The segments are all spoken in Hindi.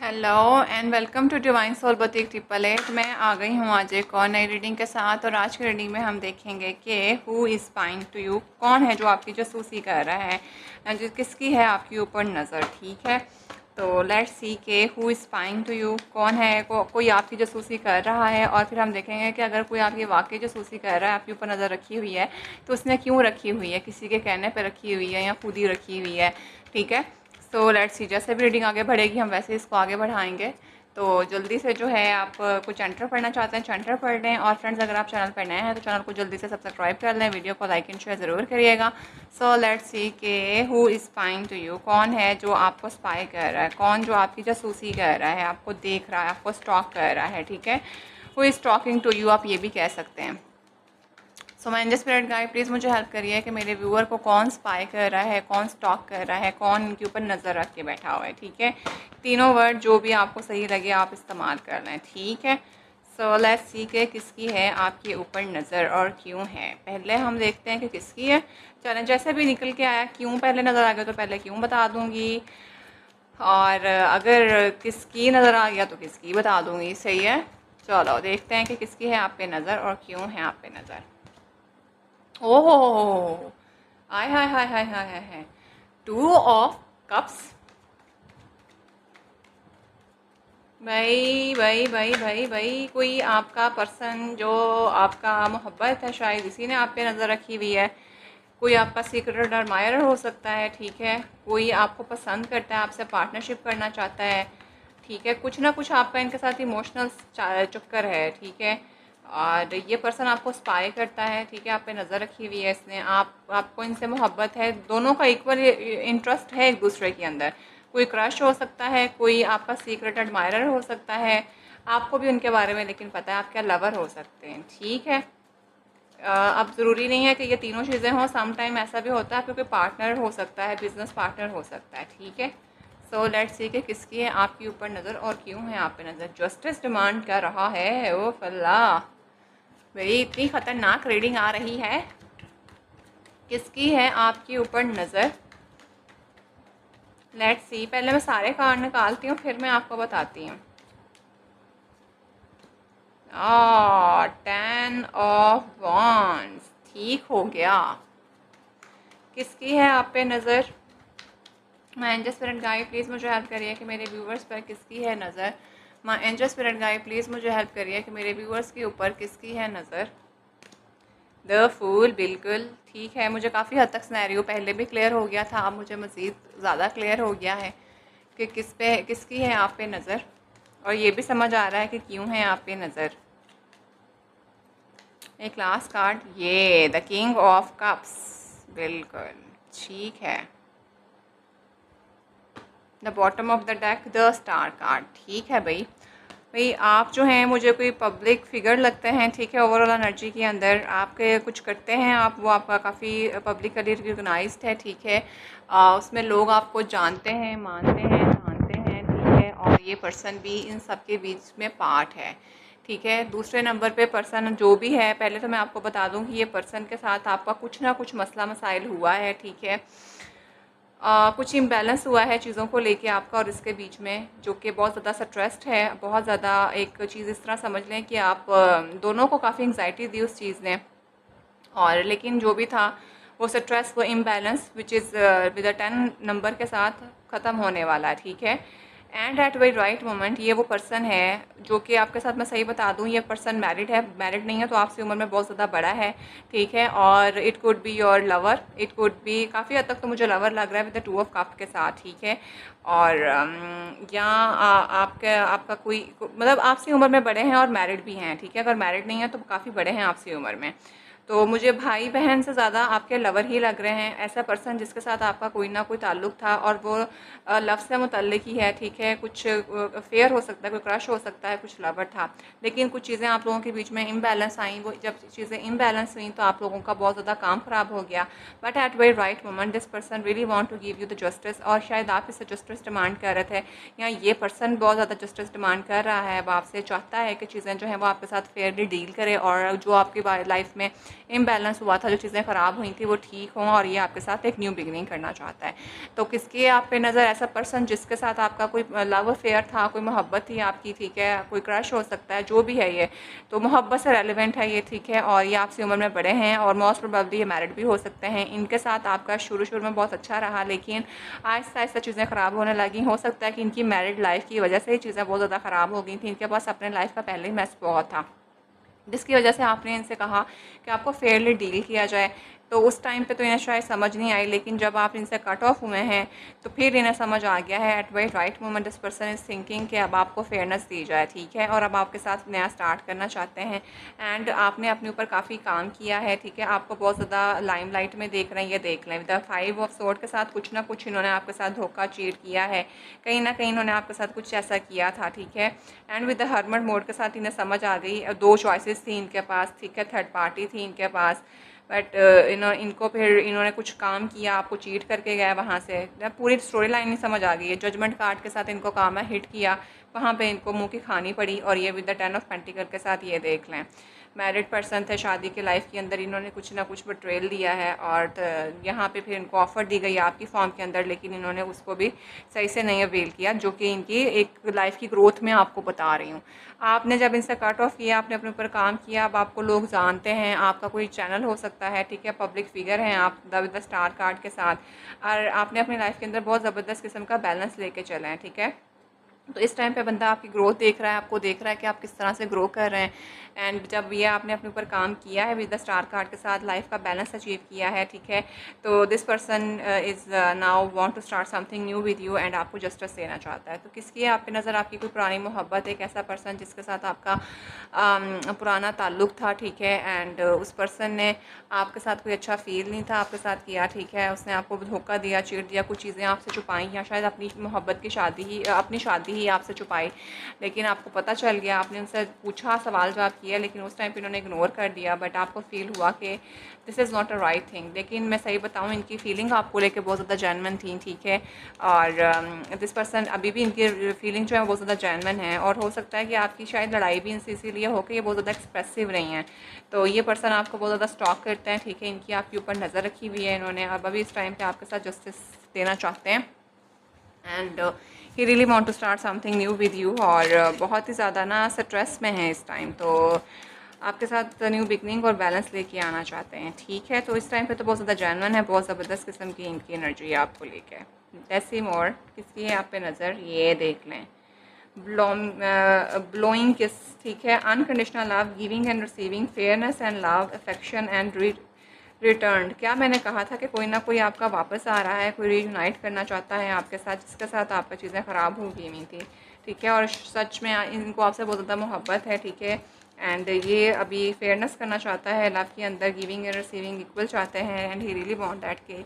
Hello and welcome to divine soul boutique 888। मैं आ गई हूँ आज एक और नई रीडिंग के साथ। और आज की रीडिंग में हम देखेंगे कि who is spying to you, कौन है जो आपकी जासूसी कर रहा है, जो किसकी है आपके ऊपर नज़र। ठीक है, तो लेट्स सी के who is spying to you, कौन है कोई आपकी जासूसी कर रहा है। और फिर हम देखेंगे कि अगर कोई आपकी वाकई जासूसी कर रहा है, आपके ऊपर नज़र रखी हुई है, तो उसने क्यों रखी हुई है, किसी के कहने पर रखी हुई है या खुद ही रखी हुई है। ठीक है, सो लेट्स सी, जैसे भी रीडिंग आगे बढ़ेगी हम वैसे इसको आगे बढ़ाएंगे। तो जल्दी से जो है आप कुछ एंटर पढ़ना चाहते हैं एंटर पढ़ लें। और फ्रेंड्स, अगर आप चैनल पर नए हैं तो चैनल को जल्दी से सब्सक्राइब कर लें, वीडियो को लाइक एंड शेयर ज़रूर करिएगा। सो लेट्स सी के who is spying to you, कौन है जो आपको स्पाई कर रहा है, कौन जो आपकी जासूसी कर रहा है, आपको देख रहा है, आपको स्टॉक कर रहा है। ठीक है, who is talking to you, आप ये भी कह सकते हैं। सो मैं एंजल स्पिरिट गाइड, प्लीज़ मुझे हेल्प करिए कि मेरे व्यूअर को कौन स्पाई कर रहा है, कौन स्टॉक कर रहा है, कौन इनके ऊपर नज़र रख के बैठा हुआ है। ठीक है, तीनों वर्ड जो भी आपको सही लगे आप इस्तेमाल कर लें। ठीक है, सो लेट्स सी के किसकी है आपके ऊपर नज़र और क्यों है। पहले हम देखते हैं कि किसकी है। चलें, जैसे भी निकल के आया, क्यों पहले नज़र आ गया तो पहले क्यों बता दूँगी, और अगर किसकी नज़र आ गया तो किसकी बता दूँगी। सही है, चलो देखते हैं कि किसकी है आप पे नज़र और क्यों है आप पे नज़र। ओह, हाय हाय हाय हाय हाय हाय हाय, 2 ऑफ कप्स। भाई भाई भाई भाई भाई, कोई आपका पर्सन जो आपका मोहब्बत है, शायद इसी ने आप पे नज़र रखी हुई है। कोई आपका सीक्रेट एडमायरर हो सकता है। ठीक है, कोई आपको पसंद करता है, आपसे पार्टनरशिप करना चाहता है। ठीक है, कुछ ना कुछ आपका इनके साथ इमोशनल चक्कर है। ठीक है, और ये पर्सन आपको स्पाई करता है। ठीक है, आप पे नज़र रखी हुई है इसने, आपको इनसे मोहब्बत है, दोनों का इक्वल इंटरेस्ट है एक दूसरे के अंदर। कोई क्रश हो सकता है, कोई आपका सीक्रेट एडमायरर हो सकता है, आपको भी उनके बारे में लेकिन पता है, आप क्या लवर हो सकते हैं। ठीक है, अब ज़रूरी नहीं है कि ये तीनों चीज़ें हों, सम टाइम ऐसा भी होता है क्योंकि पार्टनर हो सकता है, बिजनेस पार्टनर हो सकता है। ठीक है, सो लेट्स सी कि किसकी है आपके ऊपर नज़र और क्यों है आप पे नज़र। जस्टिस डिमांड कर रहा है। ओ फल्ला, मेरी इतनी ख़तरनाक रीडिंग आ रही है। किसकी है आपके ऊपर नज़र, लेट्स सी। पहले मैं सारे कार्ड निकालती हूँ फिर मैं आपको बताती हूँ। 10 ऑफ वॉन्ड्स, ठीक हो गया। किसकी है आप पे नज़र। My angel spirit guide, please मुझे हेल्प करिए कि मेरे व्यूवर्स पर किसकी है नज़र। My angel spirit guide, please मुझे हेल्प करिए कि मेरे व्यूवर्स के ऊपर किसकी है नज़र। द फूल, बिल्कुल ठीक है। मुझे काफ़ी हद तक सिनेरियो पहले भी क्लियर हो गया था, अब मुझे मज़ीद ज़्यादा क्लियर हो गया है कि किसकी है आप पे नज़र, और ये भी समझ आ रहा है कि क्यों है आप पे नज़र। एक लास्ट कार्ड, ये द किंग ऑफ कप्स, बिल्कुल ठीक है। The bottom of the deck, the star card, ठीक है भाई। भाई आप जो हैं मुझे कोई पब्लिक फिगर लगते हैं। ठीक है, ओवरऑल एनर्जी के अंदर आपके कुछ करते हैं आप, वो आपका काफ़ी पब्लिकली रिकग्नाइज्ड है। ठीक है, उसमें लोग आपको जानते हैं, मानते हैं, जानते हैं। ठीक है, और ये पर्सन भी इन सब के बीच में पार्ट है। ठीक है, दूसरे नंबर पे पर्सन जो भी है, पहले तो मैं आपको बता दूं कि ये पर्सन के साथ आपका कुछ ना कुछ मसला मसाइल हुआ है। ठीक है, कुछ इम्बैलेंस हुआ है चीज़ों को लेके आपका और इसके बीच में, जो कि बहुत ज़्यादा स्ट्रेस्ड है। बहुत ज़्यादा एक चीज़ इस तरह समझ लें कि आप दोनों को काफ़ी एंग्जाइटी दी उस चीज़ ने, और लेकिन जो भी था वो स्ट्रेस, वो imbalance which is with 10 number के साथ ख़त्म होने वाला है। ठीक है, and at very right moment ये वो पर्सन है जो कि आपके साथ, मैं सही बता दूं, ये पर्सन मैरिड है। मैरिड नहीं है तो आपसे उम्र में बहुत ज़्यादा बड़ा है। ठीक है, और it could be your lover, it could be, काफ़ी हद तक तो मुझे लवर लग रहा है विद द 2 ऑफ कप के साथ। ठीक है, और या आपका कोई मतलब आपसे उम्र में बड़े हैं और मैरिड भी हैं। ठीक है, अगर मैरिड नहीं है तो काफ़ी बड़े हैं आपसे उम्र में। तो मुझे भाई बहन से ज़्यादा आपके लवर ही लग रहे हैं। ऐसा पर्सन जिसके साथ आपका कोई ना कोई ताल्लुक़ था और वो लव से मुतल्लिक ही है। ठीक है, कुछ अफेयर हो सकता है, कोई क्रश हो सकता है, कुछ लवर था, लेकिन कुछ चीज़ें आप लोगों के बीच में इम्बैलेंस आई। वो जब चीज़ें इम्बैलेंस हुई तो आप लोगों का बहुत ज़्यादा काम ख़राब हो गया। But at very right moment this person really want to give you the justice, और शायद आप इससे जस्टिस डिमांड कर रहे थे, या ये पर्सन बहुत ज़्यादा जस्टिस डिमांड कर रहा है। अब आपसे चाहता है कि चीज़ें जो हैं वो आपके साथ फेयरली डील करे, और जो आपकी लाइफ में इम्बैलेंस हुआ था, जो चीज़ें ख़राब हुई थी वो ठीक हों, और ये आपके साथ एक न्यू बिगनिंग करना चाहता है। तो किसकी है आप पे नज़र? ऐसा पर्सन जिसके साथ आपका कोई लव अफेयर था, कोई मोहब्बत थी आपकी, ठीक है, कोई क्रश हो सकता है, जो भी है ये, तो मोहब्बत से रेलिवेंट है ये, ठीक है, और ये आपसे उम्र में बड़े हैं और मोस्ट प्रोबेबली ये मैरिड भी हो सकते हैं। इनके साथ आपका शुरू में बहुत अच्छा रहा, लेकिन आहिस्ता आहिस्ता चीज़ें ख़राब होने लगी। हो सकता है कि इनकी मैरिड लाइफ की वजह से ही चीज़ें बहुत ज़्यादा ख़राब हो गई थी। इनके पास अपने लाइफ का पहले ही मैस बहुत था, जिसकी वजह से आपने इनसे कहा कि आपको फेयरली डील किया जाए। तो उस टाइम पे तो इन्हें शायद समझ नहीं आई, लेकिन जब आप इनसे कट ऑफ हुए हैं तो फिर इन्हें समझ आ गया है। At very right moment this person is thinking कि अब आपको फेयरनेस दी जाए, ठीक है, और अब आपके साथ नया स्टार्ट करना चाहते हैं। एंड आपने अपने ऊपर काफ़ी काम किया है, ठीक है, आपको बहुत ज़्यादा लाइमलाइट में देख रहे हैं, ये देख लें। विद 5 ऑफ सोर्ड के साथ कुछ ना कुछ इन्होंने आपके साथ धोखा चीट किया है, कहीं ना कहीं इन्होंने आपके साथ कुछ ऐसा किया था, ठीक है। एंड विद द हर्मट मोड के साथ इन्हें समझ आ गई, 2 चॉइसेस थी इनके पास, ठीक है, थर्ड पार्टी थी इनके पास, बट इनको फिर इन्होंने कुछ काम किया, आपको चीट करके गया वहाँ से। पूरी स्टोरी लाइन नहीं समझ आ गई है। जजमेंट कार्ड के साथ इनको काम है हिट किया, वहाँ पे इनको मुंह की खानी पड़ी, और ये विद द 10 ऑफ पेंटिकल के साथ ये देख लें। मैरिड पर्सन थे, शादी के लाइफ के अंदर इन्होंने कुछ ना कुछ बट्रेल दिया है, और यहाँ पे फिर इनको ऑफ़र दी गई आपकी फॉर्म के अंदर, लेकिन इन्होंने उसको भी सही से नहीं अवेल किया, जो कि इनकी एक लाइफ की ग्रोथ में आपको बता रही हूँ। आपने जब इनसे कट ऑफ किया, आपने अपने ऊपर काम किया, अब आपको लोग जानते हैं, आपका कोई चैनल हो सकता है, ठीक है, पब्लिक फिगर हैं आप विद द स्टार कार्ड के साथ, और आपने अपनी लाइफ के अंदर बहुत ज़बरदस्त किस्म का बैलेंस लेके चले हैं, ठीक है। तो इस टाइम पे बंदा आपकी ग्रोथ देख रहा है, आपको देख रहा है कि आप किस तरह से ग्रो कर रहे हैं। एंड जब ये आपने अपने ऊपर काम किया है विद द स्टार कार्ड के साथ, लाइफ का बैलेंस अचीव किया है, ठीक है, तो this person is now want to start something new with you, and आपको जस्टिस देना चाहता है। तो किसकी है आप पे नज़र? आपकी कोई पुरानी मोहब्बत, एक ऐसा पर्सन जिसके साथ आपका पुराना ताल्लुक़ था, ठीक है, एंड उस पर्सन ने आपके साथ कोई अच्छा फील नहीं था आपके साथ किया, ठीक है, उसने आपको धोखा दिया, चीट दिया, कुछ चीज़ें आपसे छुपाई, या शायद अपनी मोहब्बत की अपनी शादी ही आपसे छुपाई, लेकिन आपको पता चल गया। आपने उनसे पूछा, सवाल जवाब किया, लेकिन उस टाइम पे इन्होंने इग्नोर कर दिया, बट आपको फील हुआ कि this is not a right thing. लेकिन मैं सही बताऊँ, इनकी फीलिंग आपको लेके बहुत ज़्यादा जेन्युइन थी, ठीक है, और दिस पर्सन अभी भी इनकी फीलिंग जो है बहुत ज़्यादा जेन्युइन है, और हो सकता है कि आपकी शायद लड़ाई भी इनसे इसीलिए हो कि ये बहुत ज़्यादा एक्सप्रेसिव रही हैं। तो ये पर्सन आपको बहुत ज़्यादा स्टॉक करते हैं, ठीक है, इनकी आपके ऊपर नज़र रखी हुई है इन्होंने, अब अभी इस टाइम पे आपके साथ जस्टिस देना चाहते हैं, and he really want to start something new with you, और बहुत ही ज़्यादा ना स्ट्रेस में है इस टाइम, तो आपके साथ न्यू बिगनिंग और बैलेंस लेके आना चाहते हैं, ठीक है। तो इस टाइम पे तो बहुत ज़्यादा जेन्युइन है, बहुत ज़बरदस्त किस्म की इनकी एनर्जी है आपको लेके। लेट्स सी मोर, किसकी है आप पे नज़र? ये देख लें, ब्लोइंग किस, ठीक है, unconditional love, giving and receiving, fairness and love, affection and return. क्या मैंने कहा था कि कोई ना कोई आपका वापस आ रहा है, कोई रीयूनाइट करना चाहता है आपके साथ, जिसके साथ आपका चीज़ें ख़राब हो गई हुई थी, ठीक है, और सच में इनको आपसे बहुत ज़्यादा मोहब्बत है, ठीक है, एंड ये अभी फेयरनेस करना चाहता है लव के अंदर, गिविंग एंड रिसीविंग इक्वल चाहते हैं, and he really want that कि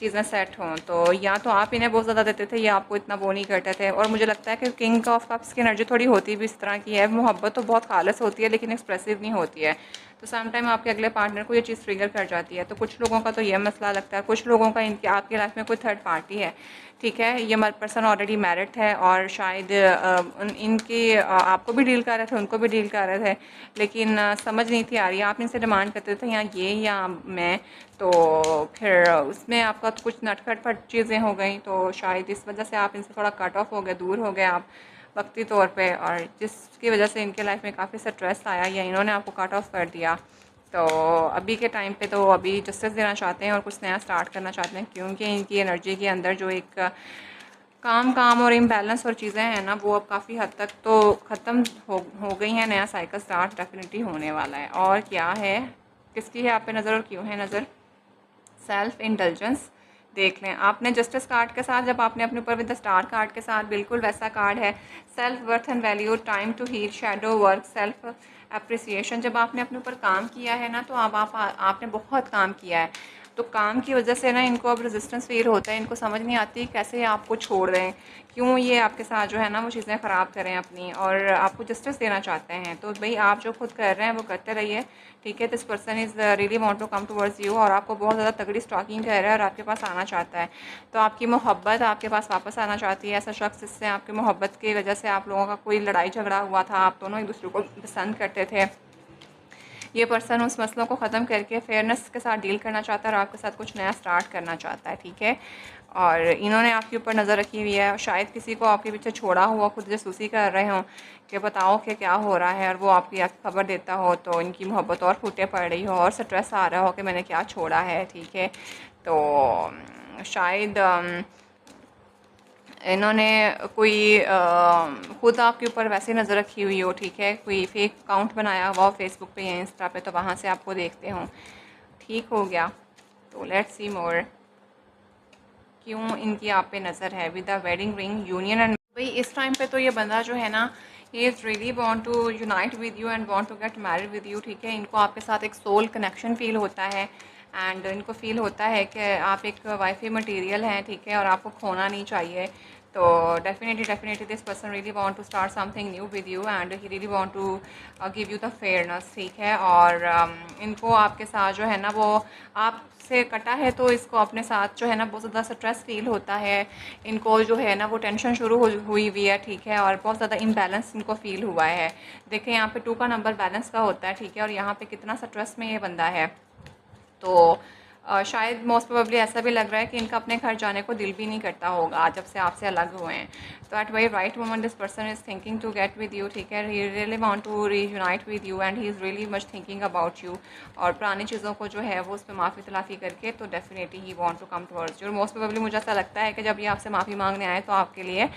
चीज़ें सेट हों। तो या तो आप इन्हें बहुत ज़्यादा देते थे, या आपको इतना वो नहीं करते थे, और मुझे लगता है कि किंग ऑफ कप्स की एनर्जी थोड़ी होती भी इस तरह की है। मोहब्बत तो बहुत खालिस होती है, लेकिन एक्सप्रेसिव नहीं होती है, तो सम टाइम आपके अगले पार्टनर को ये चीज़ ट्रिगर कर जाती है। तो कुछ लोगों का तो ये मसला लगता है, कुछ लोगों का इनके आपकी लाइफ में कोई थर्ड पार्टी है, ठीक है, ये पर्सन ऑलरेडी मैरिड है, और शायद इनके आपको भी डील कर रहे थे, उनको भी डील कर रहे थे, लेकिन समझ नहीं थी आ रही, आप इनसे डिमांड करते थे यहाँ ये या मैं, तो फिर उसमें आपका तो कुछ नटखट चीज़ें हो गई, तो शायद इस वजह से आप इनसे थोड़ा कट ऑफ हो गए, दूर हो गए आप वक्ती तौर पे, और जिसकी वजह से इनके लाइफ में काफ़ी स्ट्रेस आया, या इन्होंने आपको कट ऑफ कर दिया। तो अभी के टाइम पे तो अभी जस्टिस देना चाहते हैं और कुछ नया स्टार्ट करना चाहते हैं, क्योंकि इनकी एनर्जी के अंदर जो एक काम और इम्बैलेंस और चीज़ें हैं ना, वो अब काफ़ी हद तक तो ख़त्म हो गई हैं। नया साइकिल स्टार्ट डेफिनेटली होने वाला है। और क्या है, किसकी है आप पे नज़र और क्यों है नज़र? सेल्फ इंटेलिजेंस देख लें। आपने जस्टिस कार्ड के साथ, जब आपने अपने ऊपर विद द स्टार कार्ड के साथ, बिल्कुल वैसा कार्ड है, self worth and value, time to heal, shadow work, self appreciation. जब आपने अपने ऊपर काम किया है ना, तो अब आपने बहुत काम किया है, तो काम की वजह से ना इनको अब रेजिस्टेंस फील होता है, इनको समझ नहीं आती कैसे आपको छोड़ दें, क्यों ये आपके साथ जो है ना वो चीज़ें ख़राब करें अपनी, और आपको जस्टिस देना चाहते हैं। तो भाई आप जो खुद कर रहे हैं वो करते रहिए, ठीक है। This person is really want to come towards you, और आपको बहुत ज़्यादा तगड़ी स्टॉकिंग कर रहा है और आपके पास आना चाहता है, तो आपकी मोहब्बत आपके पास वापस आना चाहती है। ऐसा शख्स जिससे आपकी मोहब्बत की वजह से आप लोगों का कोई लड़ाई झगड़ा हुआ था, आप दोनों एक दूसरे को पसंद करते थे, ये पर्सन उस मसलों को ख़त्म करके फेयरनेस के साथ डील करना चाहता है और आपके साथ कुछ नया स्टार्ट करना चाहता है, ठीक है। और इन्होंने आपके ऊपर नज़र रखी हुई है, शायद किसी को आपके पीछे छोड़ा हुआ खुद जासूसी कर रहे हों कि बताओ कि क्या हो रहा है, और वो आपकी खबर देता हो तो इनकी मोहब्बत और फूटे पड़ रही हो और स्ट्रेस आ रहा हो कि मैंने क्या छोड़ा है, ठीक है। तो शायद इन्होंने कोई ख़ुद आपके ऊपर वैसे नज़र रखी हुई हो, ठीक है, कोई फेक अकाउंट बनाया हुआ हो फेसबुक पे या इंस्टा पे, तो वहाँ से आपको देखते हों, ठीक हो गया। तो लेट्स सी मोर, क्यों इनकी आप पे नज़र है with the wedding ring union. And भाई इस टाइम पे तो ये बंदा जो है ना, he is really want to unite with you and want to get married with you, ठीक है। इनको आपके साथ एक सोल कनेक्शन फ़ील होता है एंड इनको फ़ील होता है कि आप एक वाइफी मटेरियल हैं, ठीक है, और आपको खोना नहीं चाहिए। तो definitely this person really want to start something new with you and he really want to give you the fairness, ठीक है। और इनको आपके साथ जो है ना, वो आपसे कटा है तो इसको अपने साथ जो है ना बहुत ज़्यादा स्ट्रेस फील होता है, इनको जो है ना वो टेंशन शुरू हुई हुई है, ठीक है, और बहुत ज़्यादा इम्बैलेंस इनको फ़ील हुआ है। देखें यहाँ पे 2 का नंबर बैलेंस का होता है, ठीक है, और यहाँ पे कितना स्ट्रेस में ये बंदा है। तो शायद मोस्ट प्रोबेबली ऐसा भी लग रहा है कि इनका अपने घर जाने को दिल भी नहीं करता होगा जब से आपसे अलग हुए हैं। तो at very right moment this person is thinking to get with you, ठीक है, he really want to reunite with you and he is really much thinking about you. और पुरानी चीज़ों को जो है वो उस पर माफ़ी तलाफ़ी करके तो definitely he want to come towards you. और मोस्ट प्रोबेबली मुझे ऐसा लगता है कि जब ये आपसे माफ़ी मांगने आए तो आपके लिए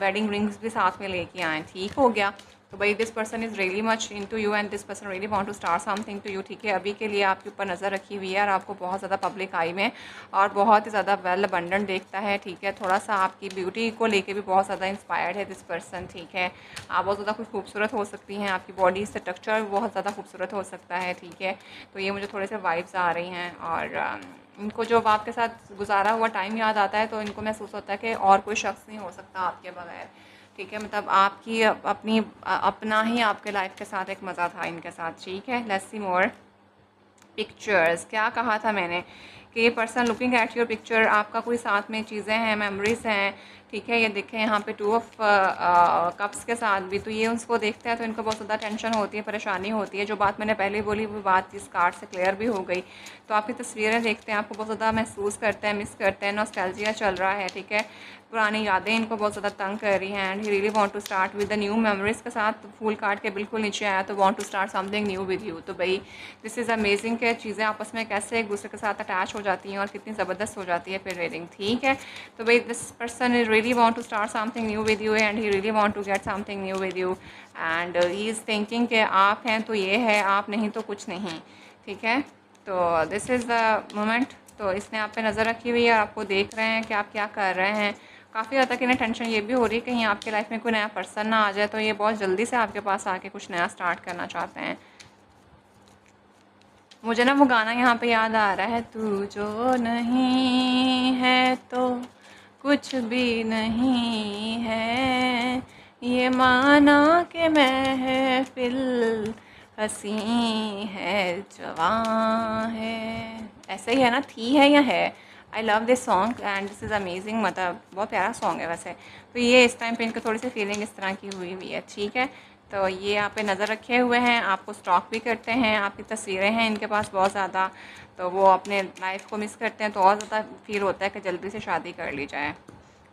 वेडिंग रिंग्स भी साथ में लेके आएँ, ठीक हो गया। तो भाई this person is really much into you and this person really want to start something to you, ठीक है। अभी के लिए आपके ऊपर नज़र रखी हुई है और आपको बहुत ज़्यादा पब्लिक आई में और बहुत ही ज़्यादा वेल अबंडेंट देखता है, ठीक है। थोड़ा सा आपकी ब्यूटी को लेके भी बहुत ज़्यादा इंस्पायर्ड है दिस पर्सन, ठीक है। आप बहुत ज़्यादा कुछ खूबसूरत हो सकती हैं, आपकी बॉडी स्ट्रक्चर बहुत ज़्यादा खूबसूरत हो सकता है, ठीक है। तो ये मुझे थोड़े से वाइब्स आ रही हैं और इनको जब आपके साथ गुजारा हुआ टाइम याद आता है तो इनको महसूस होता है कि और कोई शख्स नहीं हो सकता आपके बगैर, ठीक है। मतलब आपकी अपनी अपना ही आपके लाइफ के साथ एक मज़ा था इनके साथ, ठीक है। Let's see more pictures. क्या कहा था मैंने कि ये person looking at your picture, आपका कोई साथ में चीज़ें हैं, मेमोरीज़ हैं, ठीक है। ये देखें यहाँ पे 2 ऑफ कप्स के साथ भी, तो ये उसको देखते हैं तो इनको बहुत ज़्यादा टेंशन होती है, परेशानी होती है। जो बात मैंने पहले बोली वो बात इस कार्ड से क्लियर भी हो गई। तो आपकी तस्वीरें देखते हैं, आपको बहुत ज़्यादा महसूस करते हैं, मिस करते हैं, नॉस्टैल्जिया चल रहा है, ठीक है। पुरानी यादें इनको बहुत ज़्यादा तंग कर रही हैं and he really want to start with the new memories के साथ। फूल काट के बिल्कुल नीचे आया तो want to start something new with you. तो भाई दिस इज़ अमेजिंग कि चीज़ें आपस में कैसे एक दूसरे के साथ अटैच हो जाती हैं और कितनी ज़बरदस्त हो जाती है फिर वेडिंग, ठीक है। तो भाई this person is really want to start something new with you and he really want to get something new with you and he is thinking कि आप हैं तो ये है, आप नहीं तो कुछ नहीं, ठीक है। तो दिस इज़ द मोमेंट। तो इसने आप पे नज़र रखी हुई है और आपको देख रहे हैं कि आप क्या कर रहे हैं। काफ़ी हद तक इन्हें टेंशन ये भी हो रही है कहीं आपके लाइफ में कोई नया पर्सन ना आ जाए, तो ये बहुत जल्दी से आपके पास आके कुछ नया स्टार्ट करना चाहते हैं। मुझे ना वो गाना यहाँ पे याद आ रहा है, तू जो नहीं है तो कुछ भी नहीं है, ये माना कि महफिल हसी है जवां है। ऐसे ही है ना, थी है या है। I love this song and this is amazing, मतलब बहुत प्यारा सॉन्ग है वैसे। तो ये इस टाइम पे इनको थोड़ी सी फीलिंग इस तरह की हुई हुई है, ठीक है। तो ये यहाँ पे नज़र रखे हुए हैं, आपको स्टॉक भी करते हैं, आपकी तस्वीरें हैं इनके पास बहुत ज़्यादा, तो वो अपने लाइफ को मिस करते हैं तो और ज़्यादा फील होता है कि जल्दी से शादी कर ली जाए।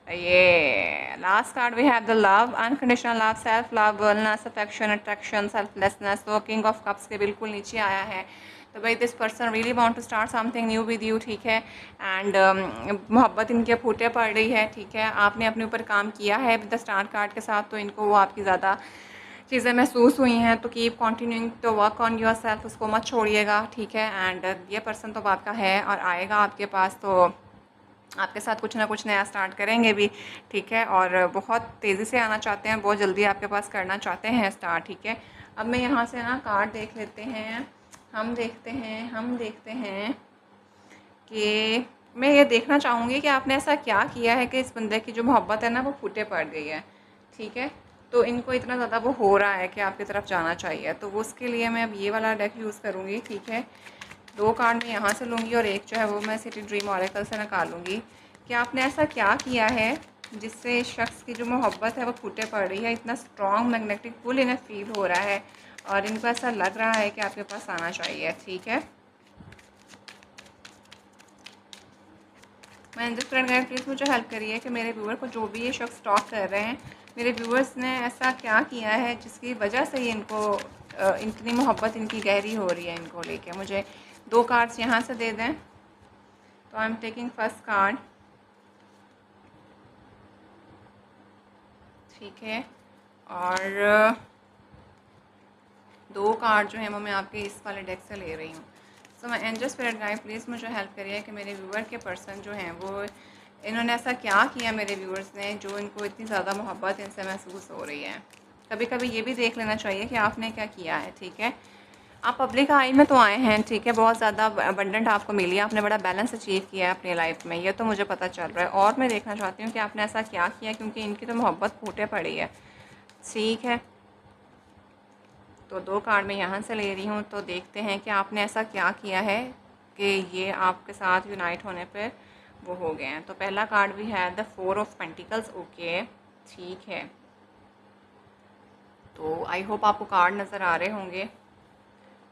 ये last card we have the love, unconditional love, self love, wellness, affection, attraction, selflessness. तो किंग ऑफ कप्स के बिल्कुल नीचे आया है। तो भाई this person really want to start something new with you, ठीक है। एंड मोहब्बत इनके फूटे पड़ रही है, ठीक है। आपने अपने ऊपर काम किया है विद द स्टार कार्ड के साथ, तो इनको वो आपकी ज़्यादा चीज़ें महसूस हुई हैं। तो keep continuing to work on your self, उसको मत छोड़िएगा, ठीक है। एंड ये पर्सन तो आपका है और आएगा आपके पास, तो आपके साथ कुछ ना कुछ नया स्टार्ट करेंगे भी, ठीक है। और बहुत तेज़ी से आना चाहते हैं, बहुत जल्दी आपके पास करना चाहते हैं स्टार्ट, ठीक है। अब मैं यहाँ से ना कार्ड देख लेते हैं, हम देखते हैं कि मैं ये देखना चाहूँगी कि आपने ऐसा क्या किया है कि इस बंदे की जो मोहब्बत है ना वो फूटे पड़ गई है, ठीक है। तो इनको इतना ज़्यादा वो हो रहा है कि आपकी तरफ जाना चाहिए, तो वो उसके लिए मैं अब ये वाला डेक यूज़ करूँगी, ठीक है। 2 कार्ड मैं यहाँ से लूँगी और एक जो है वो मैं सिटी ड्रीम ऑरेकल से निकालूँगी कि आपने ऐसा क्या किया है जिससे इस शख्स की जो मोहब्बत है वो फूटे पड़ रही है। इतना स्ट्रॉन्ग मैग्नेटिक पुल इन्हें फील हो रहा है और इनको ऐसा लग रहा है कि आपके पास आना चाहिए, ठीक है। मैं जिस फ्रेंड गाइस प्लीज़ मुझे हेल्प करिए कि मेरे व्यूअर को, जो भी ये शख्स स्टॉक कर रहे हैं, मेरे व्यूअर्स ने ऐसा क्या किया है जिसकी वजह से ये इनको इतनी मोहब्बत इनकी गहरी हो रही है इनको लेके। मुझे 2 कार्ड्स यहाँ से दे दें। तो I am taking first card, ठीक है। और 2 कार्ड जो है वो मैं आपके इस वाले डेक से ले रही हूँ। सो मैं एंजल स्पिरिट गाइड प्लीज़ मुझे हेल्प करिए कि मेरे व्यूअर के पर्सन जो हैं वो, इन्होंने ऐसा क्या किया मेरे व्यूअर्स ने जो इनको इतनी ज़्यादा मोहब्बत इनसे महसूस हो रही है। कभी कभी ये भी देख लेना चाहिए कि आपने क्या किया है, ठीक है। आप पब्लिक आई में तो आए हैं, ठीक है, बहुत ज़्यादा अबंडेंट आपको मिली है, आपने बड़ा बैलेंस अचीव किया है अपनी लाइफ में, ये तो मुझे पता चल रहा है। और मैं देखना चाहती हूँ कि आपने ऐसा क्या किया, क्योंकि इनकी तो मोहब्बत फूटे पड़ी है, ठीक है। तो 2 कार्ड मैं यहाँ से ले रही हूँ। तो देखते हैं कि आपने ऐसा क्या किया है कि ये आपके साथ यूनाइट होने पे वो हो गए हैं। तो पहला कार्ड भी है द 4 ऑफ पेंटिकल्स, ओके, ठीक है। तो आई होप आपको कार्ड नज़र आ रहे होंगे।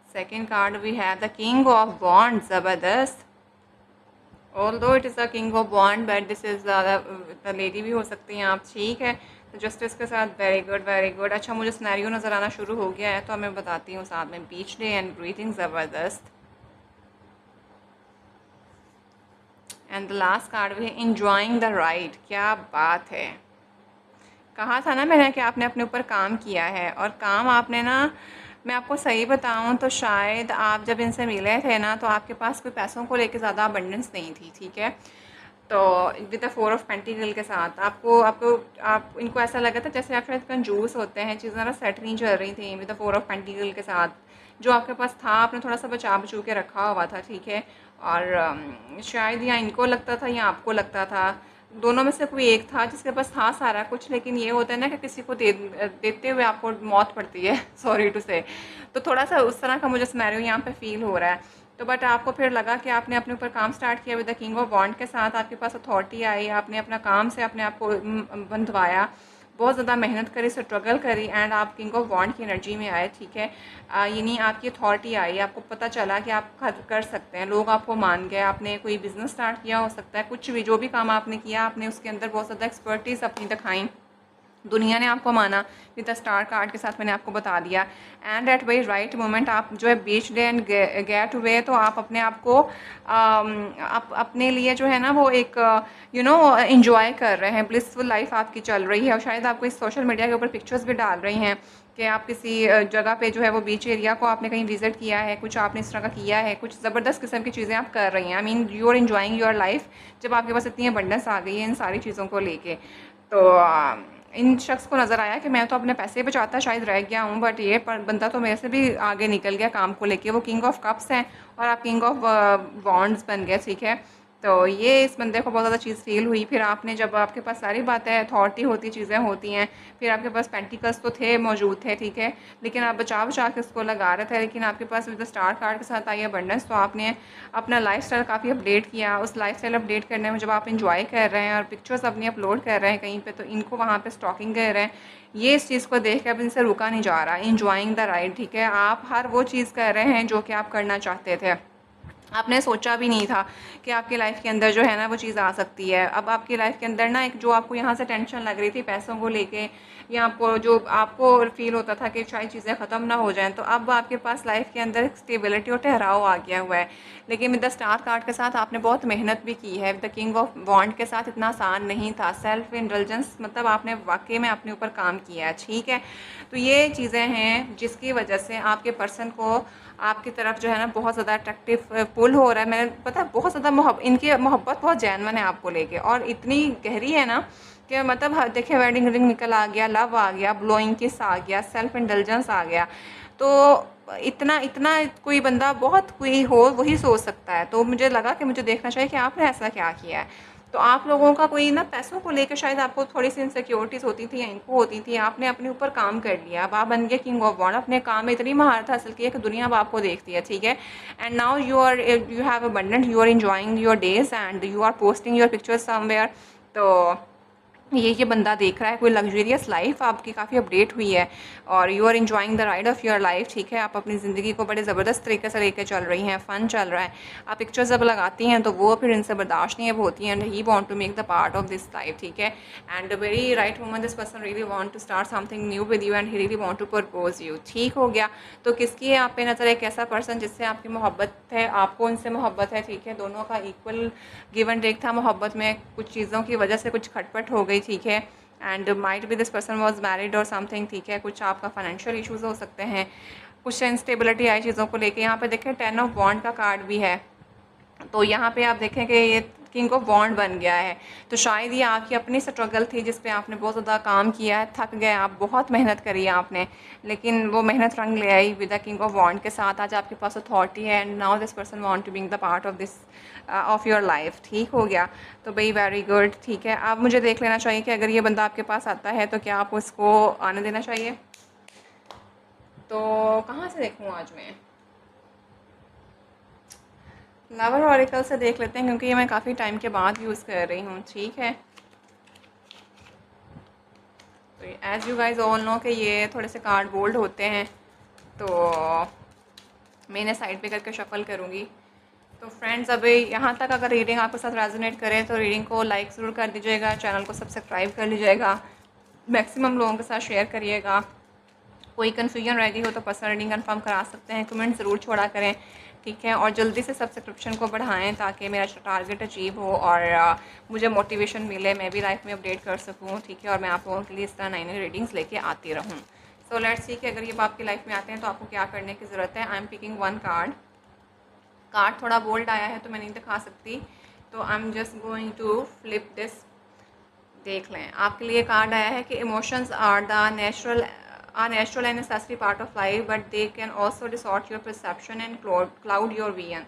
सेकंड कार्ड भी है द किंग ऑफ बॉन्ड, ज़बरदस्त। Although it is the king of bond but this is the lady भी हो सकती हैं आप, ठीक है। तो जस्टिस के साथ वेरी गुड वेरी गुड। अच्छा, मुझे सिनेरियो नज़र आना शुरू हो गया है तो मैं बताती हूँ साथ में। बीच डे एंड ब्रीथिंग, ज़बरदस्त। एंड द लास्ट कार्ड भी है इंजॉइंग द राइड, क्या बात है। कहा था ना मैंने कि आपने अपने ऊपर काम किया है, और काम आपने ना, मैं आपको सही बताऊं तो शायद आप जब इनसे मिले थे ना तो आपके पास कोई पैसों को लेके ज़्यादा अबंडेंस नहीं थी, ठीक है। तो विद द 4 ऑफ पेंटिकल के साथ आपको आपको आप इनको ऐसा लगा था जैसे आप शायद कंजूस होते हैं, चीज़ें ना सेट नहीं चल रही थी। विद द 4 ऑफ पेंटिकल के साथ जो आपके पास था आपने थोड़ा सा बचा बचू के रखा हुआ था, ठीक है। और शायद या इनको लगता था या आपको लगता था, दोनों में से कोई एक था जिसके पास था सारा कुछ। लेकिन ये होता है ना कि किसी को देते हुए आपको मौत पड़ती है सॉरी टू से। तो थोड़ा सा उस तरह का मुझे सिनेरियो यहाँ पे फील हो रहा है। तो बट आपको फिर लगा कि आपने अपने ऊपर काम स्टार्ट किया with the king of bond के साथ, आपके पास अथॉरिटी आई, आपने अपना काम से अपने आप को बंधवाया, बहुत ज़्यादा मेहनत करी, स्ट्रगल करी, एंड आप किंग ऑफ बॉन्ड की एनर्जी में आए, ठीक है। यानी आपकी अथॉरिटी आई, आपको पता चला कि आप कर सकते हैं, लोग आपको मान गए, आपने कोई बिजनेस स्टार्ट किया हो सकता है, कुछ भी जो भी काम आपने किया आपने उसके अंदर बहुत ज़्यादा एक्सपर्टीज़ अपनी दिखाई, दुनिया ने आपको माना। विद द स्टार कार्ड के साथ मैंने आपको बता दिया। And at very right moment आप जो है beach day and getaway, तो आप अपने आप को आप अपने लिए जो है ना वो एक इंजॉय कर रहे हैं, ब्लिसफुल लाइफ आपकी चल रही है। और शायद आपको इस सोशल मीडिया के ऊपर पिक्चर्स भी डाल रही हैं कि आप किसी जगह पे जो है वो बीच एरिया को आपने कहीं विजिट किया है, कुछ आपने इस तरह का किया है, कुछ ज़बरदस्त किस्म की चीज़ें आप कर रही हैं। I mean you are enjoying your life, जब आपके पास इतनी अबंडेंस आ गई है इन सारी चीज़ों को लेके। तो इन शख्स को नज़र आया कि मैं तो अपने पैसे बचाता शायद रह गया हूँ, बट ये बंदा तो मेरे से भी आगे निकल गया काम को लेके। वो किंग ऑफ कप्स हैं और आप किंग ऑफ बॉन्ड्स बन गए, ठीक है। तो ये इस बंदे को बहुत ज़्यादा चीज़ फील हुई। फिर आपने जब आपके पास सारी बातें अथॉरिटी होती, चीज़ें होती हैं, फिर आपके पास पेंटिकल्स तो थे, मौजूद थे, ठीक है, लेकिन आप बचा बचा के उसको लगा रहे थे। लेकिन आपके पास विद स्टार कार्ड के साथ आई अबंडेंस, तो आपने अपना लाइफस्टाइल काफ़ी अपडेट किया। उस लाइफस्टाइल अपडेट करने में जब आप इंजॉय कर रहे हैं और पिक्चर्स अपनी अपलोड कर रहे हैं कहीं पे, तो इनको वहाँ पे स्टॉकिंग कर रहे हैं। ये इस चीज़ को देख के अब इनसे रुका नहीं जा रहा, इंजॉइंग द राइड, ठीक है। आप हर वो चीज़ कर रहे हैं जो कि आप करना चाहते थे। आपने सोचा भी नहीं था कि आपकी लाइफ के अंदर जो है ना वो चीज़ आ सकती है। अब आपकी लाइफ के अंदर ना एक जो आपको यहाँ से टेंशन लग रही थी पैसों को लेके, या आपको जो आपको फील होता था कि शायद चीज़ें ख़त्म ना हो जाएं, तो अब आपके पास लाइफ के अंदर स्टेबिलिटी और ठहराव आ गया हुआ है। लेकिन विद द स्टार कार्ड के साथ आपने बहुत मेहनत भी की है। With the king of bond के साथ इतना आसान नहीं था। सेल्फ इंडल्जेंस मतलब आपने वाकई में अपने ऊपर काम किया है, ठीक है। तो ये चीज़ें हैं जिसकी वजह से आपके पर्सन को आपकी तरफ जो है ना बहुत ज़्यादा अट्रैक्टिव पुल हो रहा है। मैंने पता है बहुत ज़्यादा इनकी मोहब्बत बहुत जेन्युइन है आपको लेके, और इतनी गहरी है ना कि मतलब देखिए वेडिंग रिंग निकल आ गया, लव आ गया, ब्लोइंग किस आ गया, सेल्फ इंडल्जेंस आ गया। तो इतना इतना कोई बंदा बहुत कोई हो वही सोच सकता है। तो मुझे लगा कि मुझे देखना चाहिए कि आपने ऐसा क्या किया है। तो आप लोगों का कोई ना पैसों को लेकर शायद आपको थोड़ी सी इनसिक्योरिटीज़ होती थी या इनको होती थी, आपने अपने ऊपर काम कर लिया। अब आप बन गए किंग ऑफ बॉन्ड, अपने काम में इतनी महारत हासिल की है कि दुनिया अब आपको देखती है, ठीक है। And now you have abundant, you are enjoying your days and you are posting your pictures somewhere. तो ये बंदा देख रहा है कोई लग्जरियस लाइफ आपकी काफ़ी अपडेट हुई है और you are enjoying the ride of your life, ठीक है। आप अपनी ज़िंदगी को बड़े ज़बरदस्त तरीके से लेके चल रही हैं, फ़न चल रहा है। आप पिक्चर जब लगाती हैं तो वो फिर इनसे बर्दाश्त नहीं अब होती हैं, and he want to make the part of this life, ठीक है। And very right woman, this person really want to start something new with you and he really want to propose you, ठीक हो गया। तो किसकी है आप पे नज़र, एक ऐसा पर्सन जिससे आपकी मोहब्बत है, आपको उनसे मोहब्बत है, ठीक है। दोनों का इक्वल गिव एंड टेक था मोहब्बत में, कुछ चीज़ों की वजह से कुछ खटपट हो गई, ठीक है। And might be this person was married और समथिंग, ठीक है। कुछ आपका फाइनेंशियल इशूज़ हो सकते हैं, कुछ इंस्टेबिलिटी आई चीज़ों को लेके। यहाँ पे देखें 10 ऑफ वॉन्ड का कार्ड भी है, तो यहाँ पे आप देखें कि ये किंग ऑफ बॉन्ड बन गया है। तो शायद ये आपकी अपनी स्ट्रगल थी जिस पे आपने बहुत ज़्यादा काम किया है, थक गए आप, बहुत मेहनत करी है आपने, लेकिन वो मेहनत रंग ले आई with the king of bond के साथ। आज आपके पास अथॉरिटी है and now this person want to being the part of this of your life, ठीक हो गया। तो भाई वेरी गुड, ठीक है। अब मुझे देख लेना चाहिए कि अगर ये बंदा आपके पास आता है तो क्या आप उसको आने देना चाहिए। तो कहाँ से देखूँ आज मैं, लवर ऑरिकल से देख लेते हैं क्योंकि ये मैं काफ़ी टाइम के बाद यूज़ कर रही हूँ, ठीक है। तो as you guys all know कि ये थोड़े से कार्ड बोल्ड होते हैं, तो मैं इन्हें साइड पे करके शफल करूँगी। तो फ्रेंड्स अभी यहाँ तक अगर रीडिंग आपके साथ रेजोनेट करे तो रीडिंग को लाइक ज़रूर कर दीजिएगा, चैनल को सब्सक्राइब कर लीजिएगा, मैक्सिमम लोगों के साथ शेयर करिएगा। कोई कन्फ्यूजन रह गई हो तो पर्सनल रीडिंग कंफर्म करा सकते हैं, कमेंट ज़रूर छोड़ा करें, ठीक है। और जल्दी से सब्सक्रिप्शन को बढ़ाएं ताकि मेरा टारगेट अचीव हो और मुझे मोटिवेशन मिले, मैं भी लाइफ में अपडेट कर सकूं, ठीक है। और मैं आप लोगों के लिए इस तरह नई नई रीडिंग्स लेके आती रहूं। सो लेट्स सी कि अगर ये आपकी लाइफ में आते हैं तो आपको क्या करने की ज़रूरत है। I am picking one card थोड़ा बोल्ड आया है तो मैं नहीं दिखा सकती, तो I am just going to flip this. देख लें, आपके लिए कार्ड आया है कि emotions are the natural and necessary part of life, but they can also distort your perception and cloud your vision।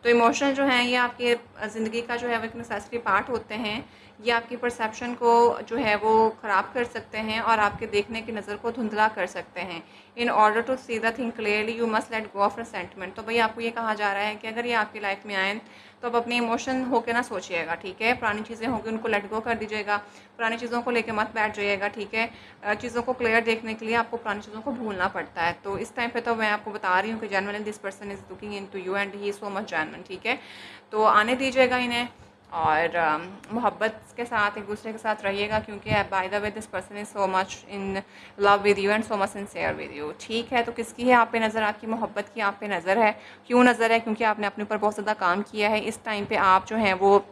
तो इमोशन जो हैं ये आपके ज़िंदगी का जो है वो एक नेसेसरी पार्ट होते हैं। ये आपकी परसेप्शन को जो है वो ख़राब कर सकते हैं और आपके देखने की नज़र को धुंधला कर सकते हैं। In order to see the thing clearly you must let go of resentment. तो भाई आपको ये कहा जा रहा है कि अगर ये आपकी लाइफ में आए तो अब अपने इमोशन होके ना सोचिएगा, ठीक है। पुरानी चीज़ें होंगी उनको लेट गो कर दीजिएगा, पुरानी चीज़ों को लेके मत बैठ जाइएगा, ठीक है। चीज़ों को क्लियर देखने के लिए आपको पुरानी चीज़ों को भूलना पड़ता है। तो इस टाइम पे तो मैं आपको बता रही हूँ कि genuinely this person is looking into you and he is so much genuine, ठीक है। तो आने दीजिएगा इन्हें और मोहब्बत के साथ एक दूसरे के साथ रहिएगा, क्योंकि by the way this person is so much in love with you and so much sincere with you, ठीक है। तो किसकी है आप पे नज़र, आपकी मोहब्बत की आप पे नज़र है। क्यों नज़र है? क्योंकि आपने अपने ऊपर बहुत ज़्यादा काम किया है। इस टाइम पे आप जो हैं वो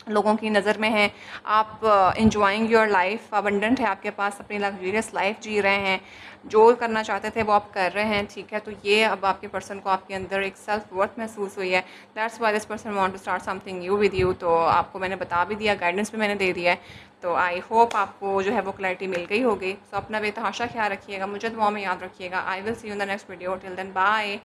लोगों की नज़र में हैं, आप इंजॉइंग योर लाइफ, अबंडेंट है आपके पास, अपनी लग्जरियस लाइफ जी रहे हैं, जो करना चाहते थे वो आप कर रहे हैं, ठीक है। तो ये अब आपके पर्सन को आपके अंदर एक सेल्फ वर्थ महसूस हुई है, that's why this person want to start something new with you. तो आपको मैंने बता भी दिया, गाइडेंस भी मैंने दे दिया है, तो आई होप आपको जो है वो क्लैरिटी मिल गई होगी। तो अपना बेतहाशा ख्याल रखिएगा, मुझे दुआ में याद रखिएगा। I will see you in the next video, till then bye.